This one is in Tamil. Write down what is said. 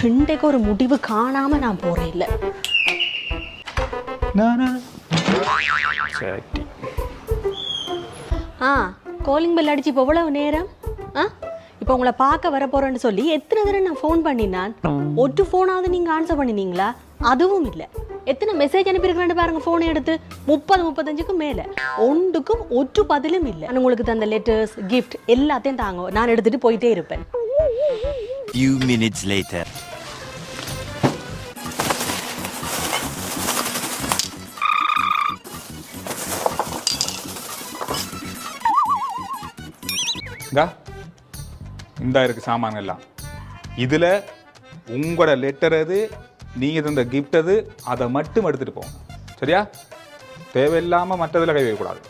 இன்றைக்கு ஒரு முடிவு காணாம நான் போறேன் இல்லை. காலிங் பெல் அடிச்சு இப்போ எவ்வளவு நேரம்? இப்போ உங்களை பார்க்க வர போறேன்னு சொல்லி எத்தனை தடவை நான் ஃபோன் பண்ணினான். ஒரு ஃபோனாவது நீங்க ஆன்சர் பண்ணினீங்களா? அதுவும் இல்லை. எத்தனை மெசேஜ் அனுப்பியிருக்கிறேன்னு பாருங்க ஃபோனை எடுத்து. 30-35க்கும் மேல ஒன்றுக்கும் ஒரு பதிலும் இல்லை. நான் உங்களுக்கு தந்த லெட்டர்ஸ் கிஃப்ட் எல்லாத்தையும் தாங்க, நான் எடுத்துட்டு போயிட்டே இருப்பேன். Few minutes later. இந்த இருக்கு சாமான் எல்லாம். இதுல உங்களோட லெட்டர் எது, நீங்க தந்த கிஃப்ட் எது, அதை மட்டும் எடுத்துட்டு போங்க. சரியா? தேவையில்லாம மற்றதுல கை வைக்கக்கூடாது.